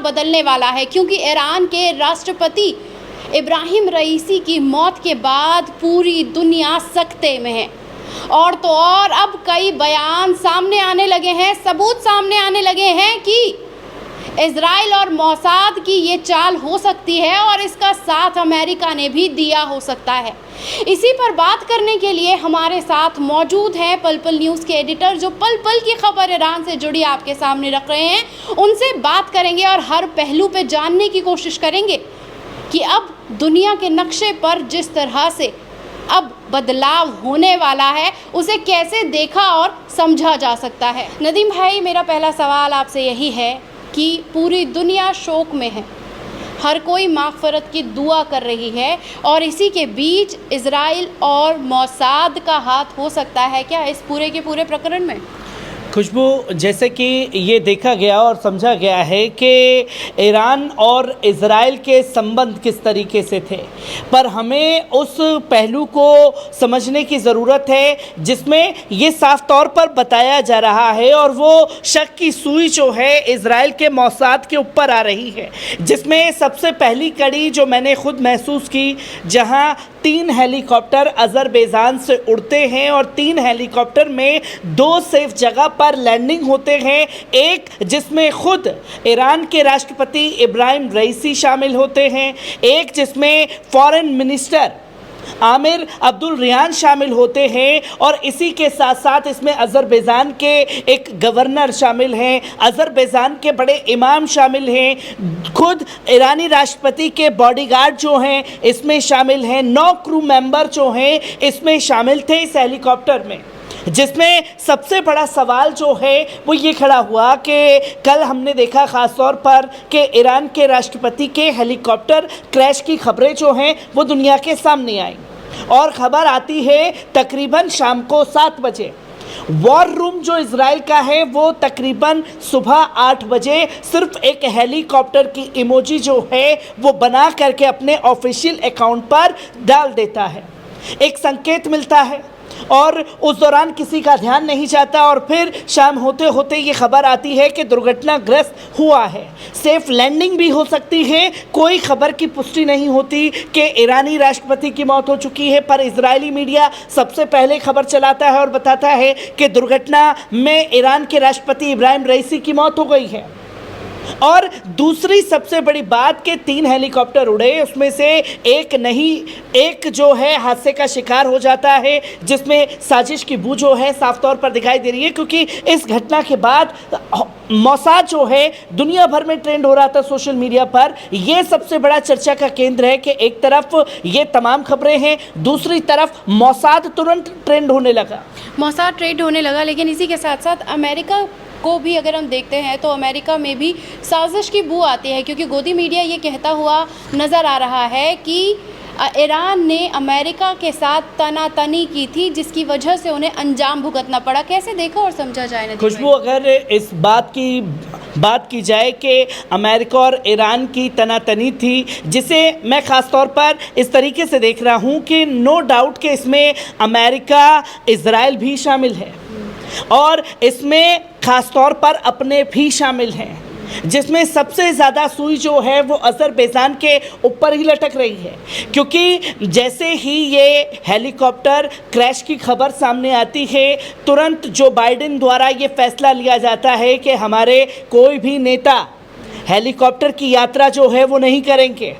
बदलने वाला है, क्योंकि ईरान के राष्ट्रपति इब्राहिम रईसी की मौत के बाद पूरी दुनिया सकते में है। और तो और अब कई बयान सामने आने लगे हैं, सबूत सामने आने लगे हैं कि इजराइल और मोसाद की ये चाल हो सकती है और इसका साथ अमेरिका ने भी दिया हो सकता है। इसी पर बात करने के लिए हमारे साथ मौजूद हैं पल पल न्यूज़ के एडिटर, जो पल पल की खबर ईरान से जुड़ी आपके सामने रख रहे हैं। उनसे बात करेंगे और हर पहलू पे जानने की कोशिश करेंगे कि अब दुनिया के नक्शे पर जिस तरह से अब बदलाव होने वाला है उसे कैसे देखा और समझा जा सकता है। नदीम भाई, मेरा पहला सवाल आपसे यही है कि पूरी दुनिया शोक में है, हर कोई माग़फ़रत की दुआ कर रही है और इसी के बीच इजराइल और मोसाद का हाथ हो सकता है क्या इस पूरे के पूरे प्रकरण में? खुशबू, जैसे कि ये देखा गया और समझा गया है कि ईरान और इज़राइल के संबंध किस तरीके से थे, पर हमें उस पहलू को समझने की ज़रूरत है जिसमें ये साफ तौर पर बताया जा रहा है और वो शक की सुई जो है इज़राइल के मोसाद के ऊपर आ रही है, जिसमें सबसे पहली कड़ी जो मैंने खुद महसूस की, जहां 3 हेलीकॉप्टर अज़रबैजान से उड़ते हैं और 3 हेलीकॉप्टर में 2 सेफ जगह पर लैंडिंग होते हैं, एक जिसमें खुद ईरान के राष्ट्रपति इब्राहिम रईसी शामिल होते हैं, एक जिसमें फॉरेन मिनिस्टर आमिर अब्दुल्लाहियान शामिल होते हैं और इसी के साथ साथ इसमें अज़रबैजान के एक गवर्नर शामिल हैं, अज़रबैजान के बड़े इमाम शामिल हैं, खुद ईरानी राष्ट्रपति के बॉडीगार्ड जो हैं इसमें शामिल हैं, 9 क्रू मेंबर जो हैं इसमें शामिल थे इस हेलीकॉप्टर में। जिसमें सबसे बड़ा सवाल जो है वो ये खड़ा हुआ कि कल हमने देखा ख़ास तौर पर कि ईरान के राष्ट्रपति के हेलीकॉप्टर क्रैश की खबरें जो हैं वो दुनिया के सामने आई और ख़बर आती है तकरीबन शाम को 7 बजे। वॉर रूम जो इजराइल का है वो तकरीबन सुबह 8 बजे सिर्फ एक हेलीकॉप्टर की इमोजी जो है वो बना करके अपने ऑफिशियल अकाउंट पर डाल देता है, एक संकेत मिलता है और उस दौरान किसी का ध्यान नहीं जाता और फिर शाम होते होते ये खबर आती है कि दुर्घटनाग्रस्त हुआ है, सेफ लैंडिंग भी हो सकती है, कोई खबर की पुष्टि नहीं होती कि ईरानी राष्ट्रपति की मौत हो चुकी है, पर इजरायली मीडिया सबसे पहले खबर चलाता है और बताता है कि दुर्घटना में ईरान के राष्ट्रपति इब्राहिम रईसी की मौत हो गई है। और दूसरी सबसे बड़ी बात कि 3 हेलीकॉप्टर उड़े, उसमें से एक जो है हादसे का शिकार हो जाता है, जिसमें साजिश की बू जो है साफ तौर पर दिखाई दे रही है, क्योंकि इस घटना के बाद मोसाद जो है दुनिया भर में ट्रेंड हो रहा था सोशल मीडिया पर। यह सबसे बड़ा चर्चा का केंद्र है कि एक तरफ ये तमाम खबरें हैं, दूसरी तरफ मोसाद तुरंत ट्रेंड होने लगा, लेकिन इसी के साथ साथ अमेरिका को भी अगर हम देखते हैं तो अमेरिका में भी साजिश की बू आती है, क्योंकि गोदी मीडिया ये कहता हुआ नज़र आ रहा है कि ईरान ने अमेरिका के साथ तनातनी की थी जिसकी वजह से उन्हें अंजाम भुगतना पड़ा। कैसे देखा और समझा जाए? खुशबू, अगर इस बात की जाए कि अमेरिका और ईरान की तनातनी थी, जिसे मैं ख़ास तौर पर इस तरीके से देख रहा हूँ कि नो डाउट कि इसमें अमेरिका इजराइल भी शामिल है और इसमें ख़ास तौर पर अपने भी शामिल हैं, जिसमें सबसे ज़्यादा सुई जो है वो अज़रबैजान के ऊपर ही लटक रही है, क्योंकि जैसे ही ये हेलीकॉप्टर क्रैश की खबर सामने आती है तुरंत जो बाइडेन द्वारा ये फैसला लिया जाता है कि हमारे कोई भी नेता हेलीकॉप्टर की यात्रा जो है वो नहीं करेंगे।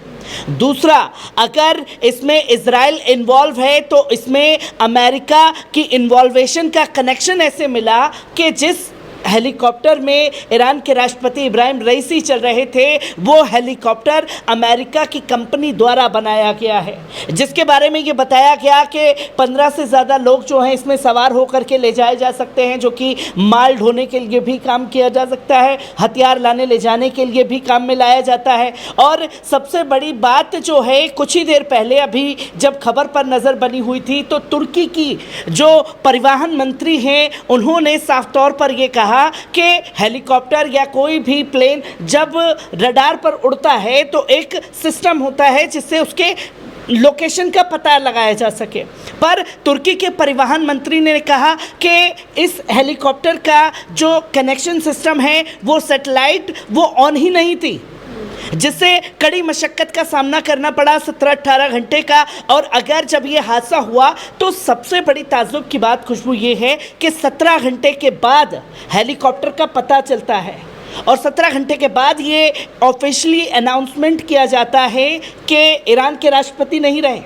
दूसरा, अगर इसमें इजराइल इन्वॉल्व है तो इसमें अमेरिका की इन्वॉल्वेशन का कनेक्शन ऐसे मिला कि जिस हेलीकॉप्टर में ईरान के राष्ट्रपति इब्राहिम रईसी चल रहे थे वो हेलीकॉप्टर अमेरिका की कंपनी द्वारा बनाया गया है, जिसके बारे में ये बताया गया कि 15 से ज़्यादा लोग जो हैं इसमें सवार होकर के ले जाए जा सकते हैं, जो कि माल ढोने के लिए भी काम किया जा सकता है, हथियार लाने ले जाने के लिए भी काम में लाया जाता है। और सबसे बड़ी बात जो है, कुछ ही देर पहले अभी जब खबर पर नज़र बनी हुई थी तो तुर्की की जो परिवहन मंत्री हैं उन्होंने साफ तौर पर यह कहा कि हेलीकॉप्टर या कोई भी प्लेन जब रडार पर उड़ता है तो एक सिस्टम होता है जिससे उसके लोकेशन का पता लगाया जा सके, पर तुर्की के परिवहन मंत्री ने कहा कि इस हेलीकॉप्टर का जो कनेक्शन सिस्टम है वो सैटेलाइट वो ऑन ही नहीं थी, जिससे कड़ी मशक्क़त का सामना करना पड़ा 17-18 घंटे का। और अगर जब ये हादसा हुआ तो सबसे बड़ी ताज्जुब की बात खुशबू ये है कि 17 घंटे के बाद हेलीकॉप्टर का पता चलता है और 17 घंटे के बाद ये ऑफिशियली अनाउंसमेंट किया जाता है कि ईरान के राष्ट्रपति नहीं रहे।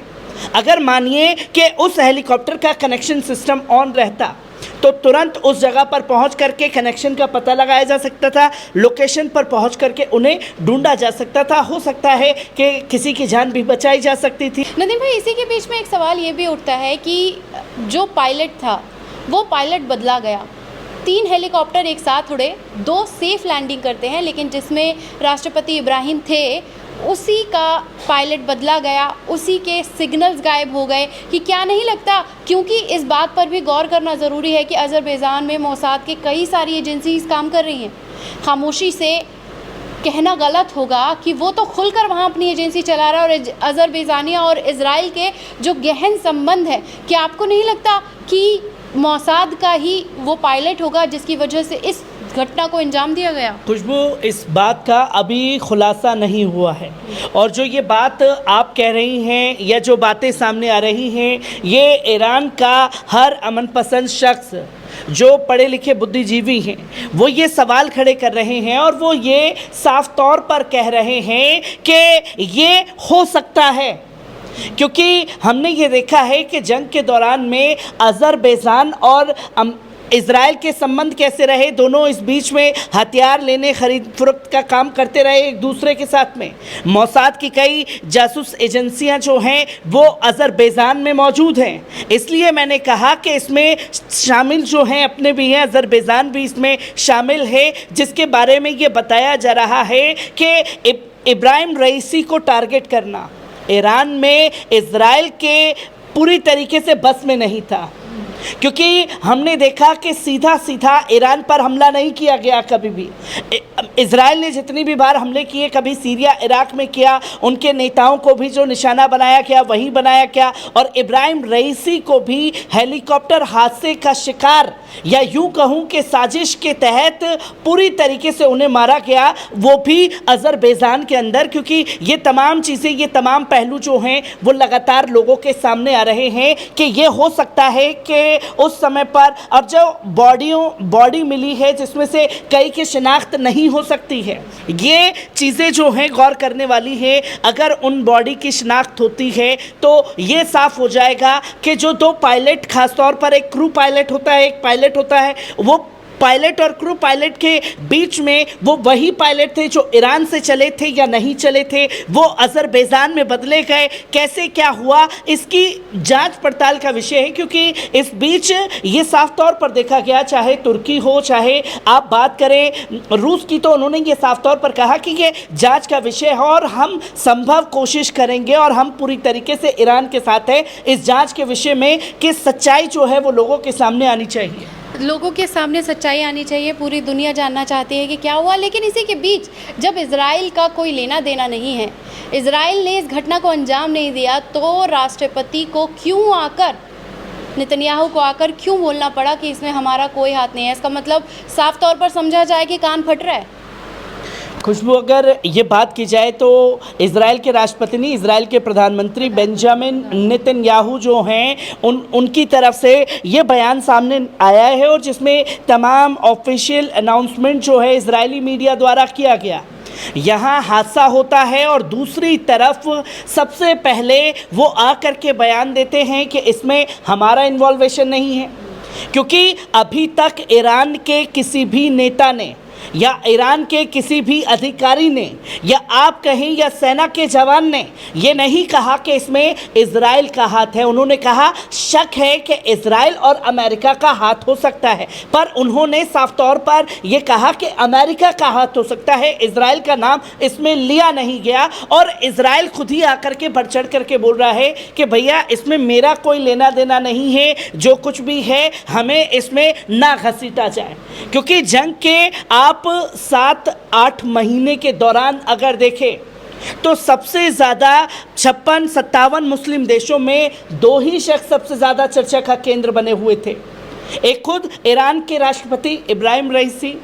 अगर मानिए कि उस हेलीकॉप्टर का कनेक्शन सिस्टम ऑन रहता तो तुरंत उस जगह पर पहुंच करके कनेक्शन का पता लगाया जा सकता था, लोकेशन पर पहुंच करके उन्हें ढूंढा जा सकता था, हो सकता है कि किसी की जान भी बचाई जा सकती थी। नदीम भाई, इसी के बीच में एक सवाल ये भी उठता है कि जो पायलट था वो पायलट बदला गया। 3 हेलीकॉप्टर एक साथ उड़े, 2 सेफ लैंडिंग करते हैं, लेकिन जिसमें राष्ट्रपति इब्राहिम थे उसी का पायलट बदला गया, उसी के सिग्नल्स गायब हो गए। कि क्या नहीं लगता, क्योंकि इस बात पर भी गौर करना ज़रूरी है कि अज़रबैजान में मोसाद के कई सारी एजेंसीज काम कर रही हैं। खामोशी से कहना गलत होगा कि वो तो खुलकर वहाँ अपनी एजेंसी चला रहा है। और अज़रबैजानिया और इज़राइल के जो गहन संबंध है, क्या आपको नहीं लगता कि मोसाद का ही वो पायलट होगा जिसकी वजह से इस घटना को अंजाम दिया गया? खुशबू, इस बात का अभी खुलासा नहीं हुआ है और जो ये बात आप कह रही हैं या जो बातें सामने आ रही हैं, ये ईरान का हर अमन पसंद शख्स जो पढ़े लिखे बुद्धिजीवी हैं वो ये सवाल खड़े कर रहे हैं और वो ये साफ तौर पर कह रहे हैं कि ये हो सकता है। क्योंकि हमने ये देखा है कि जंग के दौरान में अज़रबैजान और इज़राइल के संबंध कैसे रहे, दोनों इस बीच में हथियार लेने खरीद फरोख्त का काम करते रहे एक दूसरे के साथ में। मोसाद की कई जासूस एजेंसियां जो हैं वो अज़रबैजान में मौजूद हैं। इसलिए मैंने कहा कि इसमें शामिल जो हैं अपने भी हैं, अज़रबैजान भी इसमें शामिल है, जिसके बारे में ये बताया जा रहा है कि इब्राहिम रईसी को टारगेट करना ईरान में इज़राइल के पूरी तरीके से बस में नहीं था। क्योंकि हमने देखा कि सीधा सीधा ईरान पर हमला नहीं किया गया कभी भी। इज़राइल ने जितनी भी बार हमले किए, कभी सीरिया इराक में किया, उनके नेताओं को भी जो निशाना बनाया गया वही बनाया गया। और इब्राहिम रईसी को भी हेलीकॉप्टर हादसे का शिकार या यूं कहूं कि साजिश के तहत पूरी तरीके से उन्हें मारा गया, वो भी अज़रबैजान के अंदर। क्योंकि ये तमाम चीज़ें, ये तमाम पहलू जो हैं वो लगातार लोगों के सामने आ रहे हैं कि ये हो सकता है कि उस समय पर अब जो बॉडी मिली है जिसमें से कई की शिनाख्त नहीं हो सकती है, ये चीज़ें जो हैं गौर करने वाली है। अगर उन बॉडी की शिनाख्त होती है तो ये साफ हो जाएगा कि जो 2 पायलट, खासतौर पर एक क्रू पायलट होता है, एक पायलट होता है, वो पायलट और क्रू पायलट के बीच में वो वही पायलट थे जो ईरान से चले थे या नहीं चले थे, वो अज़रबैजान में बदले गए, कैसे क्या हुआ, इसकी जांच पड़ताल का विषय है। क्योंकि इस बीच ये साफ तौर पर देखा गया, चाहे तुर्की हो चाहे आप बात करें रूस की, तो उन्होंने ये साफ तौर पर कहा कि ये जांच का विषय है और हम संभव कोशिश करेंगे और हम पूरी तरीके से ईरान के साथ हैं इस जाँच के विषय में कि सच्चाई जो है वो लोगों के सामने आनी चाहिए। लोगों के सामने सच्चाई आनी चाहिए, पूरी दुनिया जानना चाहती है कि क्या हुआ। लेकिन इसी के बीच जब इज़राइल का कोई लेना देना नहीं है, इज़राइल ने इस घटना को अंजाम नहीं दिया, तो राष्ट्रपति को क्यों आकर, नेतन्याहू को आकर क्यों बोलना पड़ा कि इसमें हमारा कोई हाथ नहीं है? इसका मतलब साफ तौर पर समझा जाए कि कान फट रहा है। खुशबू, अगर ये बात की जाए तो इज़राइल के राष्ट्रपति नहीं, इज़राइल के प्रधानमंत्री बेंजामिन नेतन्याहू जो हैं उनकी तरफ से ये बयान सामने आया है और जिसमें तमाम ऑफिशियल अनाउंसमेंट जो है इज़राइली मीडिया द्वारा किया गया। यहाँ हादसा होता है और दूसरी तरफ सबसे पहले वो आकर के बयान देते हैं कि इसमें हमारा इन्वॉल्वेशन नहीं है। क्योंकि अभी तक ईरान के किसी भी नेता ने या ईरान के किसी भी अधिकारी ने या आप कहें या सेना के जवान ने ये नहीं कहा कि इसमें इज़राइल का हाथ है। उन्होंने कहा शक है कि इज़राइल और अमेरिका का हाथ हो सकता है, पर उन्होंने साफ तौर पर ये कहा कि अमेरिका का हाथ हो सकता है, इज़राइल का नाम इसमें लिया नहीं गया। और इज़राइल खुद ही आकर के बढ़ चढ़ करके बोल रहा है कि भैया इसमें मेरा कोई लेना देना नहीं है, जो कुछ भी है हमें इसमें ना घसीटा जाए। क्योंकि जंग के आप 7-8 महीने के दौरान अगर देखें तो सबसे ज़्यादा 56-57 मुस्लिम देशों में 2 ही शख्स सबसे ज़्यादा चर्चा का केंद्र बने हुए थे। एक खुद ईरान के राष्ट्रपति इब्राहिम रईसी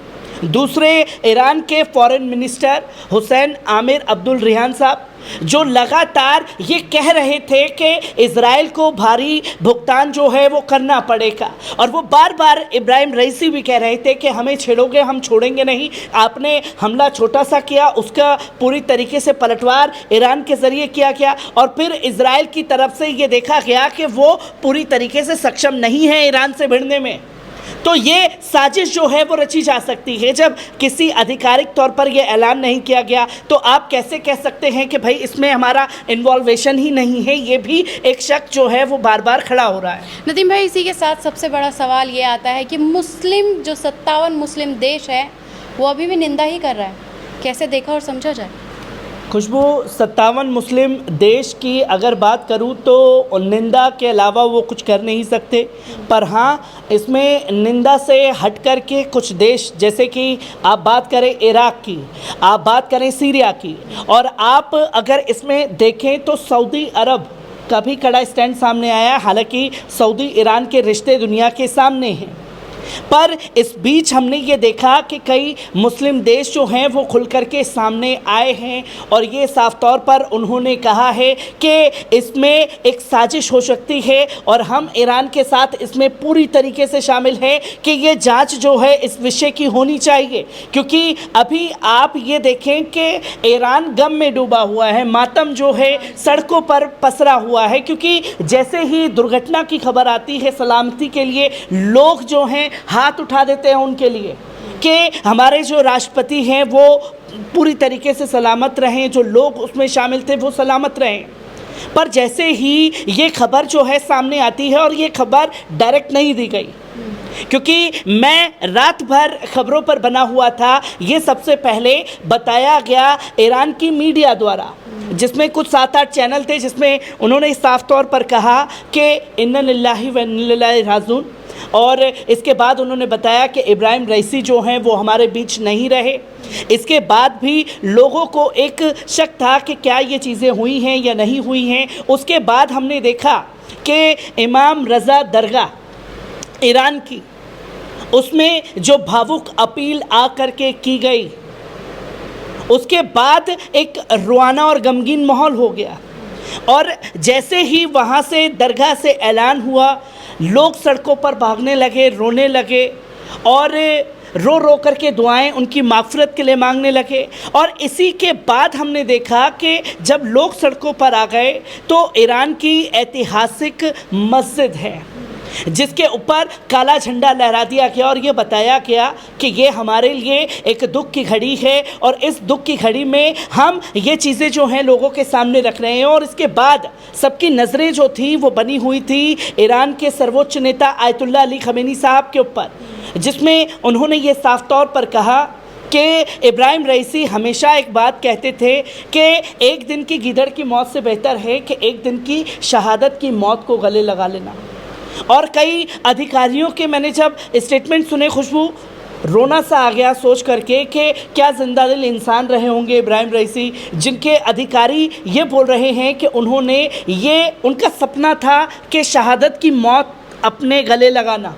दूसरे ईरान के फॉरेन मिनिस्टर हुसैन आमिर अब्दुल रिहान साहब, जो लगातार ये कह रहे थे कि इज़राइल को भारी भुगतान जो है वो करना पड़ेगा, और वो बार बार इब्राहिम रईसी भी कह रहे थे कि हमें छेड़ोगे हम छोड़ेंगे नहीं। आपने हमला छोटा सा किया, उसका पूरी तरीके से पलटवार ईरान के ज़रिए किया गया, और फिर इज़राइल की तरफ से ये देखा गया कि वो पूरी तरीके से सक्षम नहीं है ईरान से भिड़ने में। तो ये साजिश जो है वो रची जा सकती है। जब किसी आधिकारिक तौर पर यह ऐलान नहीं किया गया तो आप कैसे कह सकते हैं कि भाई इसमें हमारा इन्वॉल्वेशन ही नहीं है? ये भी एक शक जो है वो बार बार खड़ा हो रहा है। नदीम भाई, इसी के साथ सबसे बड़ा सवाल ये आता है कि मुस्लिम जो 57 मुस्लिम देश है वो अभी भी निंदा ही कर रहा है। कैसे देखा और समझा जाए? खुशबू, 57 मुस्लिम देश की अगर बात करूं तो निंदा के अलावा वो कुछ कर नहीं सकते, पर हाँ इसमें निंदा से हट कर के कुछ देश, जैसे कि आप बात करें इराक की, आप बात करें सीरिया की, और आप अगर इसमें देखें तो सऊदी अरब का भी कड़ा स्टैंड सामने आया। हालांकि सऊदी ईरान के रिश्ते दुनिया के सामने हैं, पर इस बीच हमने ये देखा कि कई मुस्लिम देश जो हैं वो खुल कर के सामने आए हैं, और ये साफ तौर पर उन्होंने कहा है कि इसमें एक साजिश हो सकती है, और हम ईरान के साथ इसमें पूरी तरीके से शामिल हैं कि ये जांच जो है इस विषय की होनी चाहिए। क्योंकि अभी आप ये देखें कि ईरान गम में डूबा हुआ है, मातम जो है सड़कों पर पसरा हुआ है, क्योंकि जैसे ही दुर्घटना की खबर आती है सलामती के लिए लोग जो हैं हाथ उठा देते हैं उनके लिए कि हमारे जो राष्ट्रपति हैं वो पूरी तरीके से सलामत रहें, जो लोग उसमें शामिल थे वो सलामत रहें। पर जैसे ही ये खबर जो है सामने आती है, और ये खबर डायरेक्ट नहीं दी गई, क्योंकि मैं रात भर खबरों पर बना हुआ था, ये सबसे पहले बताया गया ईरान की मीडिया द्वारा, जिसमें कुछ 7-8 चैनल थे, जिसमें उन्होंने साफ तौर पर कहा कि इन्ना लिल्लाहि व इन्ना इलैहि राजिऊन, और इसके बाद उन्होंने बताया कि इब्राहिम रईसी जो हैं वो हमारे बीच नहीं रहे। इसके बाद भी लोगों को एक शक था कि क्या ये चीज़ें हुई हैं या नहीं हुई हैं। उसके बाद हमने देखा कि इमाम रज़ा दरगाह ईरान की, उसमें जो भावुक अपील आ कर के की गई, उसके बाद एक रुआना और गमगीन माहौल हो गया, और जैसे ही वहाँ से दरगाह से ऐलान हुआ, लोग सड़कों पर भागने लगे, रोने लगे, और रो रो करके दुआएं उनकी माग़फ़िरत के लिए मांगने लगे। और इसी के बाद हमने देखा कि जब लोग सड़कों पर आ गए तो ईरान की ऐतिहासिक मस्जिद है जिसके ऊपर काला झंडा लहरा दिया गया, और ये बताया गया कि ये हमारे लिए एक दुख की घड़ी है, और इस दुख की घड़ी में हम ये चीज़ें जो हैं लोगों के सामने रख रहे हैं। और इसके बाद सबकी नज़रें जो थी वो बनी हुई थी ईरान के सर्वोच्च नेता आयतुल्लाह अली ख़मेनी साहब के ऊपर, जिसमें उन्होंने ये साफ तौर पर कहा कि इब्राहिम रईसी हमेशा एक बात कहते थे कि एक दिन की गीदड़ की मौत से बेहतर है कि एक दिन की शहादत की मौत को गले लगा लेना। और कई अधिकारियों के मैंने जब स्टेटमेंट सुने, खुशबू, रोना सा आ गया सोच करके कि क्या जिंदा दिल इंसान रहे होंगे इब्राहिम रईसी, जिनके अधिकारी ये बोल रहे हैं कि उन्होंने ये उनका सपना था कि शहादत की मौत अपने गले लगाना,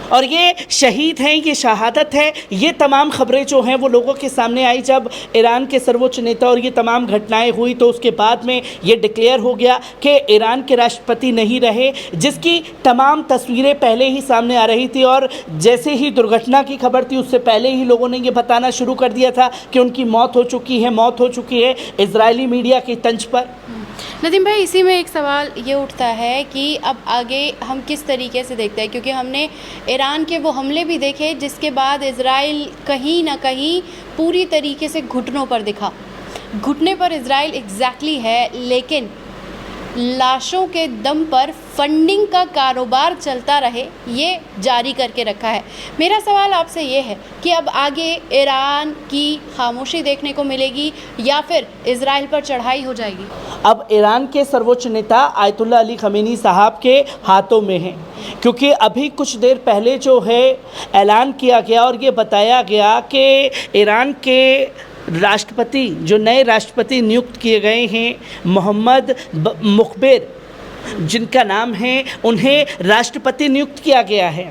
और ये शहीद हैं, ये शहादत है। ये तमाम खबरें जो हैं वो लोगों के सामने आई जब ईरान के सर्वोच्च नेता और ये तमाम घटनाएं हुई, तो उसके बाद में ये डिक्लेयर हो गया कि ईरान के राष्ट्रपति नहीं रहे, जिसकी तमाम तस्वीरें पहले ही सामने आ रही थी। और जैसे ही दुर्घटना की खबर थी उससे पहले ही लोगों ने ये बताना शुरू कर दिया था कि उनकी मौत हो चुकी है, मौत हो चुकी है, इजरायली मीडिया की तंज पर। नदीम भाई, इसी में एक सवाल ये उठता है कि अब आगे हम किस तरीके से देखते हैं, क्योंकि हमने ईरान के वो हमले भी देखे जिसके बाद इज़राइल कहीं ना कहीं पूरी तरीके से घुटनों पर दिखा। घुटने पर इज़राइल एग्जैक्टली है, लेकिन लाशों के दम पर फंडिंग का कारोबार चलता रहे, ये जारी करके रखा है। मेरा सवाल आपसे ये है कि अब आगे ईरान की खामोशी देखने को मिलेगी या फिर इजराइल पर चढ़ाई हो जाएगी? अब ईरान के सर्वोच्च नेता आयतुल्लाह अली ख़मेनी साहब के हाथों में है, क्योंकि अभी कुछ देर पहले जो है ऐलान किया गया और ये बताया गया कि ईरान के राष्ट्रपति, जो नए राष्ट्रपति नियुक्त किए गए हैं, मोहम्मद मुखबिर जिनका नाम है, उन्हें राष्ट्रपति नियुक्त किया गया है।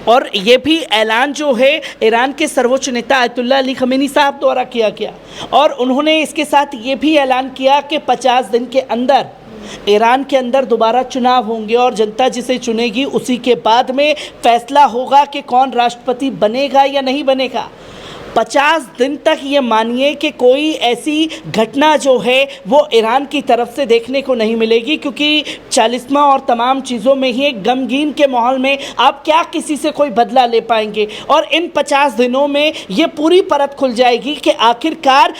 और ये भी ऐलान जो है ईरान के सर्वोच्च नेता आयतुल्लाह अली खमेनी साहब द्वारा किया गया, और उन्होंने इसके साथ ये भी ऐलान किया कि 50 दिन के अंदर ईरान के अंदर दोबारा चुनाव होंगे और जनता जिसे चुनेगी उसी के बाद में फैसला होगा कि कौन राष्ट्रपति बनेगा या नहीं बनेगा। 50 दिन तक ये मानिए कि कोई ऐसी घटना जो है वो ईरान की तरफ से देखने को नहीं मिलेगी, क्योंकि 40वां और तमाम चीज़ों में ही एक गमगीन के माहौल में आप क्या किसी से कोई बदला ले पाएंगे। और इन 50 दिनों में ये पूरी परत खुल जाएगी कि आखिरकार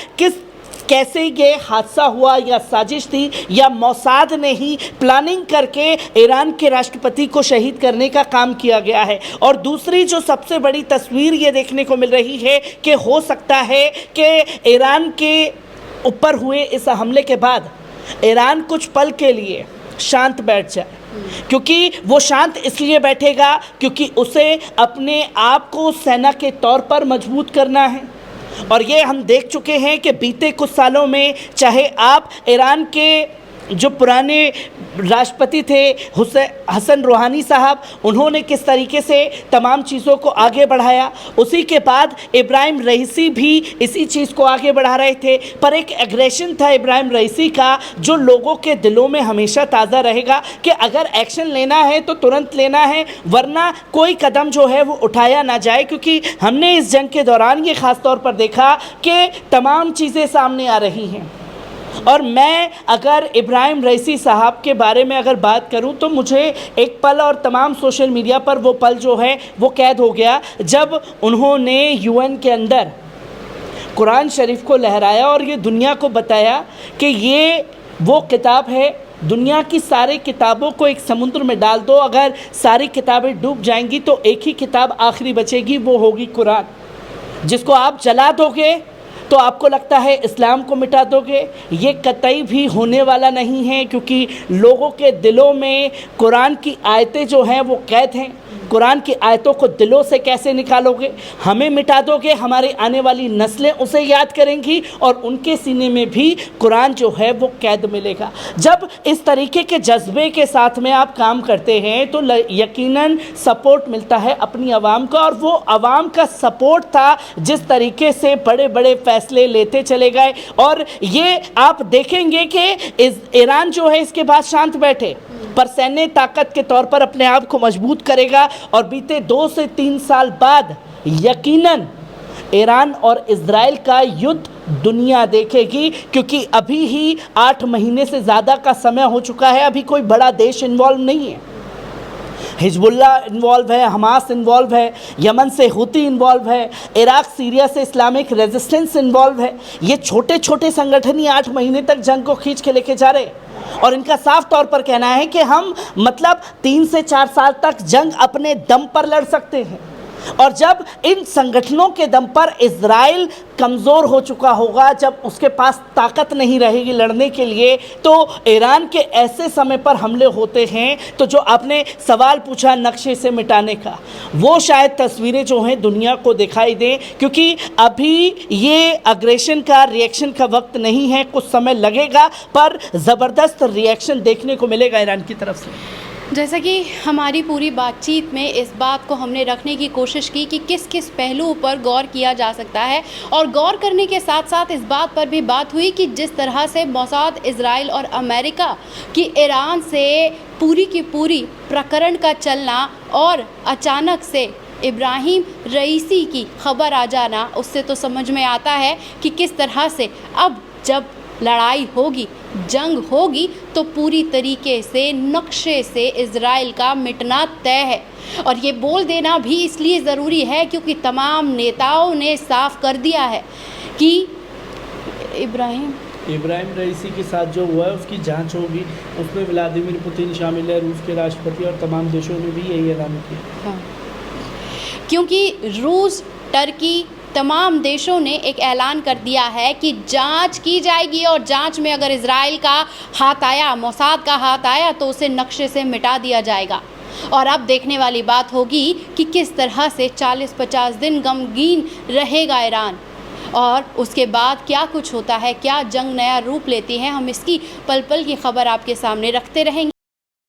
कैसे ये हादसा हुआ, या साजिश थी, या मोसाद ने ही प्लानिंग करके ईरान के राष्ट्रपति को शहीद करने का काम किया गया है। और दूसरी जो सबसे बड़ी तस्वीर ये देखने को मिल रही है कि हो सकता है कि ईरान के ऊपर हुए इस हमले के बाद ईरान कुछ पल के लिए शांत बैठ जाए, क्योंकि वो शांत इसलिए बैठेगा क्योंकि उसे अपने आप को सेना के तौर पर मजबूत करना है। और ये हम देख चुके हैं कि बीते कुछ सालों में चाहे आप ईरान के जो पुराने राष्ट्रपति थे हसन रूहानी साहब, उन्होंने किस तरीके से तमाम चीज़ों को आगे बढ़ाया, उसी के बाद इब्राहिम रईसी भी इसी चीज़ को आगे बढ़ा रहे थे। पर एक एग्रेशन था इब्राहिम रईसी का जो लोगों के दिलों में हमेशा ताज़ा रहेगा कि अगर एक्शन लेना है तो तुरंत लेना है, वरना कोई कदम जो है वो उठाया ना जाए। क्योंकि हमने इस जंग के दौरान ये ख़ास तौर पर देखा कि तमाम चीज़ें सामने आ रही हैं। और मैं अगर इब्राहिम रईसी साहब के बारे में अगर बात करूं तो मुझे एक पल और तमाम सोशल मीडिया पर वो पल जो है वो कैद हो गया जब उन्होंने यूएन के अंदर कुरान शरीफ को लहराया और ये दुनिया को बताया कि ये वो किताब है, दुनिया की सारी किताबों को एक समुद्र में डाल दो, अगर सारी किताबें डूब जाएंगी तो एक ही किताब आखिरी बचेगी, वो होगी कुरान, जिसको आप जला दोगे तो आपको लगता है इस्लाम को मिटा दोगे। ये कतई भी होने वाला नहीं है, क्योंकि लोगों के दिलों में कुरान की आयतें जो हैं वो कैद हैं। कुरान की आयतों को दिलों से कैसे निकालोगे? हमें मिटा दोगे, हमारी आने वाली नस्लें उसे याद करेंगी और उनके सीने में भी कुरान जो है वो कैद मिलेगा। जब इस तरीके के जज्बे के साथ में आप काम करते हैं तो यकीनन सपोर्ट मिलता है अपनी आवाम को, और वो आवाम का सपोर्ट था जिस तरीके से बड़े बड़े फैसले लेते चले गए। और ये आप देखेंगे कि ईरान जो है इसके बाद शांत बैठे, पर सैन्य ताकत के तौर पर अपने आप को मजबूत करेगा। और बीते 2 से 3 साल बाद यकीनन ईरान और इजराइल का युद्ध दुनिया देखेगी, क्योंकि अभी ही 8 महीने से ज़्यादा का समय हो चुका है, अभी कोई बड़ा देश इन्वॉल्व नहीं है। हिजबुल्लाह इन्वॉल्व है, हमास इन्वॉल्व है, यमन से हुती इन्वॉल्व है, इराक सीरिया से इस्लामिक रेजिस्टेंस इन्वॉल्व है। ये छोटे छोटे संगठन ही 8 महीने तक जंग को खींच के लेके जा रहे हैं, और इनका साफ तौर पर कहना है कि हम 3 से 4 साल तक जंग अपने दम पर लड़ सकते हैं। और जब इन संगठनों के दम पर इजराइल कमज़ोर हो चुका होगा, जब उसके पास ताकत नहीं रहेगी लड़ने के लिए, तो ईरान के ऐसे समय पर हमले होते हैं। तो जो आपने सवाल पूछा नक्शे से मिटाने का, वो शायद तस्वीरें जो हैं दुनिया को दिखाई दें, क्योंकि अभी ये अग्रेशन का रिएक्शन का वक्त नहीं है, कुछ समय लगेगा, पर ज़बरदस्त रिएक्शन देखने को मिलेगा ईरान की तरफ से। जैसा कि हमारी पूरी बातचीत में इस बात को हमने रखने की कोशिश की कि किस किस पहलू पर गौर किया जा सकता है, और गौर करने के साथ साथ इस बात पर भी बात हुई कि जिस तरह से मोसाद, इजराइल और अमेरिका की ईरान से पूरी की पूरी प्रकरण का चलना और अचानक से इब्राहिम रईसी की खबर आ जाना, उससे तो समझ में आता है कि किस तरह से अब जब लड़ाई होगी, जंग होगी, तो पूरी तरीके से नक्शे से इजराइल का मिटना तय है। और ये बोल देना भी इसलिए ज़रूरी है क्योंकि तमाम नेताओं ने साफ कर दिया है कि इब्राहिम रईसी के साथ जो हुआ है उसकी जांच होगी, उसमें व्लादिमीर पुतिन शामिल है, रूस के राष्ट्रपति, और तमाम देशों ने भी यही ऐलान किया। हाँ, क्योंकि रूस, टर्की, तमाम देशों ने एक ऐलान कर दिया है कि जांच की जाएगी, और जांच में अगर इजराइल का हाथ आया, मोसाद का हाथ आया, तो उसे नक्शे से मिटा दिया जाएगा। और अब देखने वाली बात होगी कि किस तरह से 40-50 दिन गमगीन रहेगा ईरान, और उसके बाद क्या कुछ होता है, क्या जंग नया रूप लेती है, हम इसकी पल पल की खबर आपके सामने रखते रहेंगे।